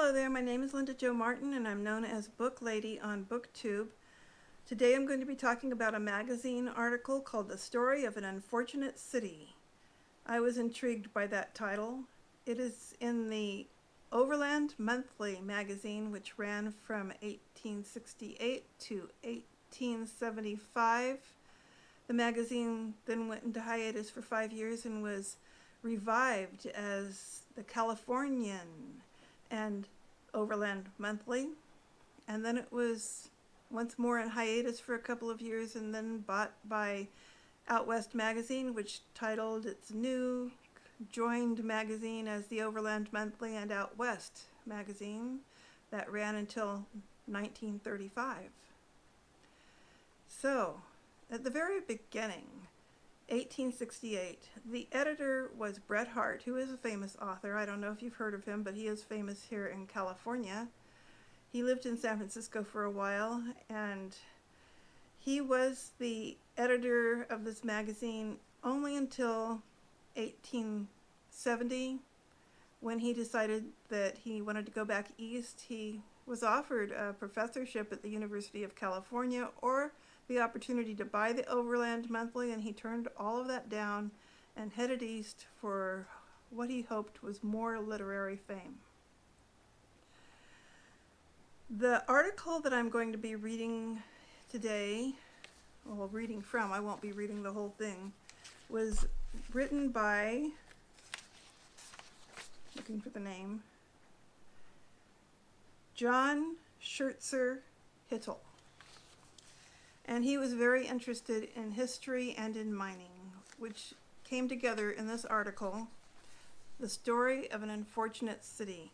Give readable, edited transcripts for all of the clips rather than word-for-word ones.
Hello there, my name is Linda Jo Martin and I'm known as Book Lady on BookTube. Today I'm going to be talking about a magazine article called The Story of an Unfortunate City. I was intrigued by that title. It is in the Overland Monthly magazine, which ran from 1868 to 1875. The magazine then went into hiatus for 5 years and was revived as the Californian and Overland Monthly, and then it was once more in hiatus for a couple of years and then bought by Out West magazine, which titled its new joined magazine as the Overland Monthly and Out West magazine. That ran until 1935. So, at the very beginning, 1868, the editor was Bret Harte, who is a famous author. I don't know if you've heard of him, but he is famous here in California. He lived in San Francisco for a while, and he was the editor of this magazine only until 1870, when he decided that he wanted to go back east. He was offered a professorship at the University of California or the opportunity to buy the Overland Monthly, and he turned all of that down and headed east for what he hoped was more literary fame. The article that I'm going to be reading today, well, reading from, I won't be reading the whole thing, was written by, looking for the name, John Schertzer Hittell. And he was very interested in history and in mining, which came together in this article, The Story of an Unfortunate City.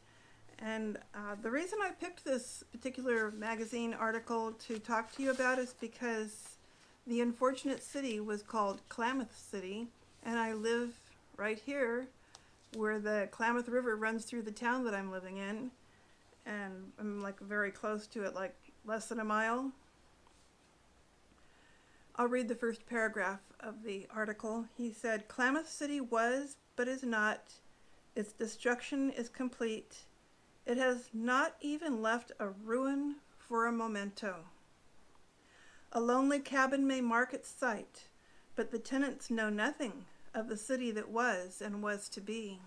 And the reason I picked this particular magazine article to talk to you about is because the unfortunate city was called Klamath City, and I live right here where the Klamath River runs through the town that I'm living in, and I'm like very close to it, like less than a mile. I'll read the first paragraph of the article. He said, "Klamath City was, but is not. Its destruction is complete. It has not even left a ruin for a memento. A lonely cabin may mark its site, but the tenants know nothing of the city that was and was to be.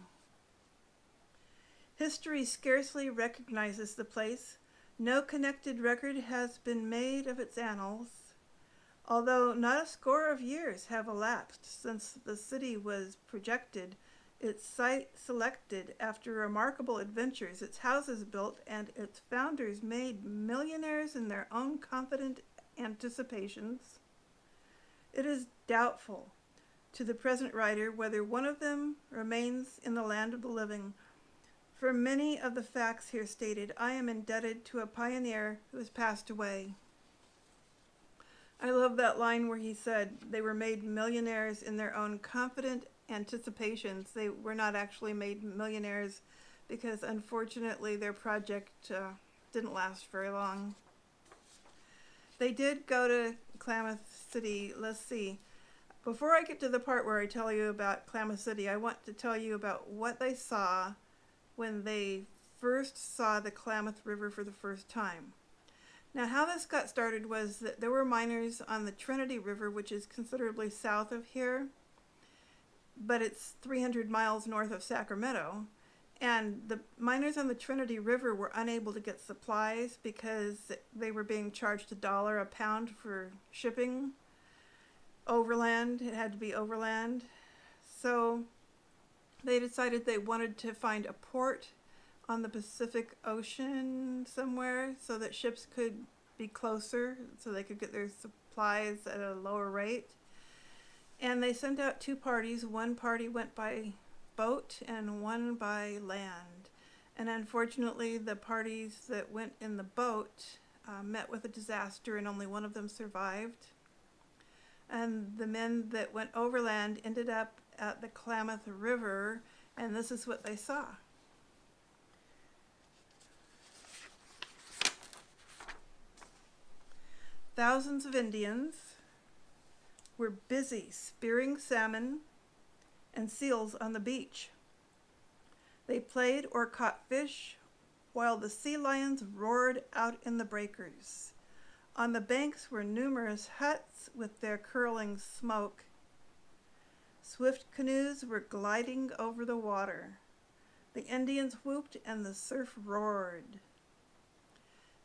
History scarcely recognizes the place. No connected record has been made of its annals. Although not a score of years have elapsed since the city was projected, its site selected after remarkable adventures, its houses built, and its founders made millionaires in their own confident anticipations, it is doubtful to the present writer whether one of them remains in the land of the living. For many of the facts here stated, I am indebted to a pioneer who has passed away." I love that line where he said they were made millionaires in their own confident anticipations. They were not actually made millionaires because unfortunately their project didn't last very long. They did go to Klamath City. Let's see. Before I get to the part where I tell you about Klamath City, I want to tell you about what they saw when they first saw the Klamath River for the first time. Now, how this got started was that there were miners on the Trinity River, which is considerably south of here, but it's 300 miles north of Sacramento. And the miners on the Trinity River were unable to get supplies because they were being charged $1 a pound for shipping overland. It had to be overland. So they decided they wanted to find a port on the Pacific Ocean somewhere so that ships could be closer so they could get their supplies at a lower rate. And they sent out two parties. One party went by boat and one by land. And unfortunately, the parties that went in the boat met with a disaster and only one of them survived. And the men that went overland ended up at the Klamath River, and this is what they saw. Thousands of Indians were busy spearing salmon and seals on the beach. They played or caught fish while the sea lions roared out in the breakers. On the banks were numerous huts with their curling smoke. Swift canoes were gliding over the water. The Indians whooped and the surf roared.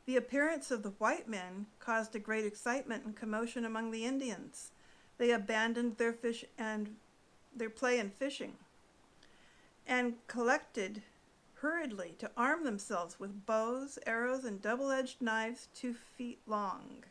The appearance of the white men caused a great excitement and commotion among the Indians. They abandoned their play in fishing and collected hurriedly to arm themselves with bows, arrows, and double-edged knives 2 feet long.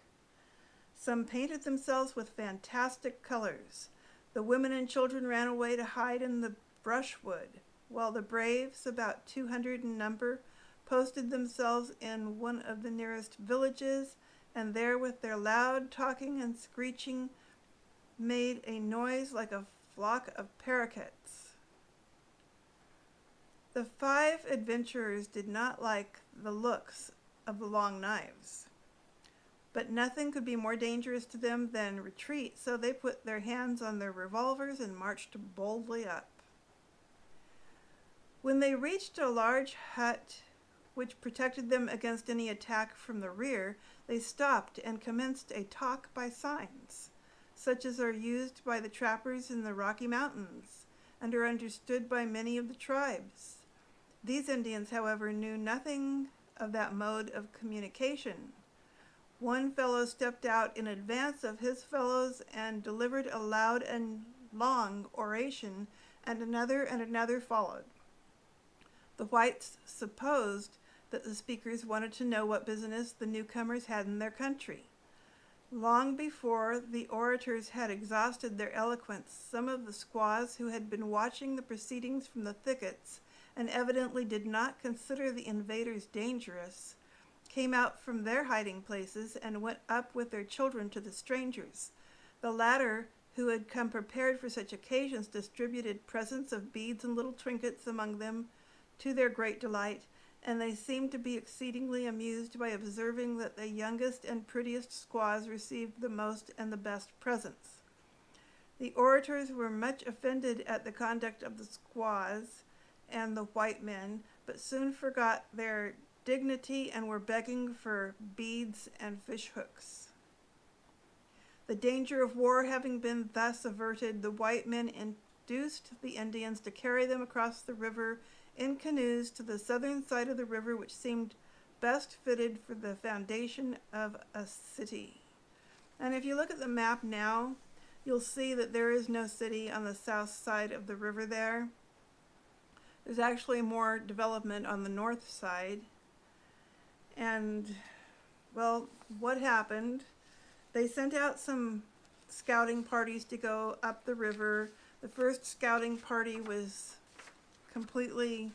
Some painted themselves with fantastic colors. The women and children ran away to hide in the brushwood, while the braves, about 200 in number, posted themselves in one of the nearest villages, and there with their loud talking and screeching made a noise like a flock of paroquets. The 5 adventurers did not like the looks of the long knives, but nothing could be more dangerous to them than retreat, so they put their hands on their revolvers and marched boldly up. When they reached a large hut which protected them against any attack from the rear, they stopped and commenced a talk by signs, such as are used by the trappers in the Rocky Mountains and are understood by many of the tribes. These Indians, however, knew nothing of that mode of communication. One fellow stepped out in advance of his fellows and delivered a loud and long oration, and another followed. The whites supposed that the speakers wanted to know what business the newcomers had in their country. Long before the orators had exhausted their eloquence, some of the squaws who had been watching the proceedings from the thickets and evidently did not consider the invaders dangerous, came out from their hiding places and went up with their children to the strangers. The latter, who had come prepared for such occasions, distributed presents of beads and little trinkets among them to their great delight, and they seemed to be exceedingly amused by observing that the youngest and prettiest squaws received the most and the best presents. The orators were much offended at the conduct of the squaws and the white men, but soon forgot their dignity and were begging for beads and fish hooks. The danger of war having been thus averted, the white men induced the Indians to carry them across the river in canoes to the southern side of the river, which seemed best fitted for the foundation of a city. And if you look at the map now, you'll see that there is no city on the south side of the river there. There's actually more development on the north side. And, well, what happened? They sent out some scouting parties to go up the river. The first scouting party was completely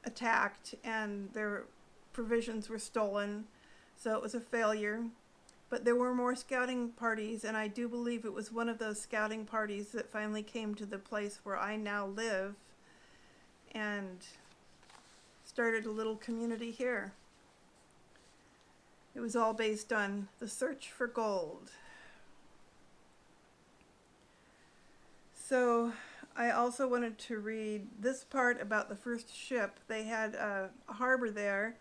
attacked, and their provisions were stolen, so it was a failure. But there were more scouting parties, and I do believe it was one of those scouting parties that finally came to the place where I now live and started a little community here. It was all based on the search for gold. So I also wanted to read this part about the first ship. They had a harbor there.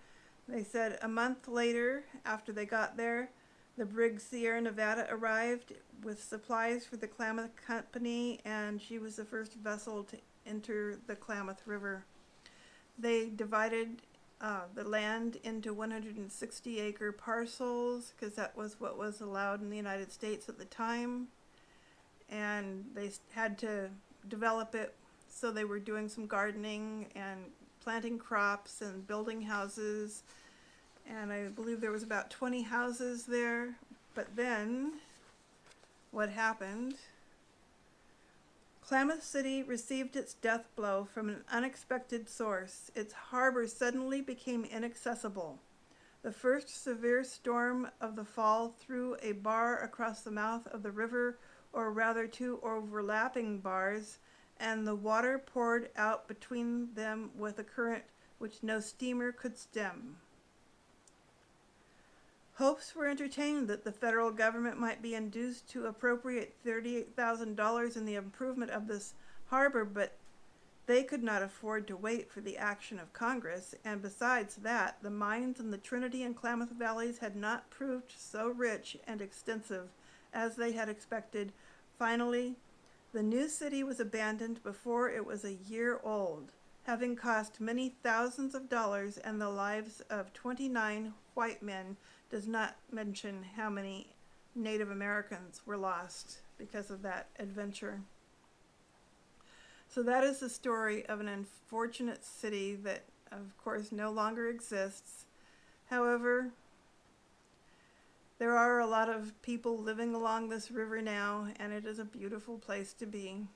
They said a month later, after they got there, the brig Sierra Nevada arrived with supplies for the Klamath Company, and she was the first vessel to enter the Klamath River. They divided the land into 160-acre parcels, because that was what was allowed in the United States at the time, and they had to develop it, so they were doing some gardening and planting crops and building houses, and I believe there was about 20 houses there. But then what happened? Klamath City received its death blow from an unexpected source. Its harbor suddenly became inaccessible. The first severe storm of the fall threw a bar across the mouth of the river, or rather 2 overlapping bars, and the water poured out between them with a current which no steamer could stem. Hopes were entertained that the federal government might be induced to appropriate $38,000 in the improvement of this harbor, but They could not afford to wait for the action of Congress, and besides that, the mines in the Trinity and Klamath valleys had not proved so rich and extensive as they had expected. Finally, the new city was abandoned before it was a year old, having cost many thousands of dollars, and the lives of 29 white men, does not mention how many Native Americans were lost because of that adventure. So that is the story of an unfortunate city that, of course, no longer exists. However, there are a lot of people living along this river now, and it is a beautiful place to be.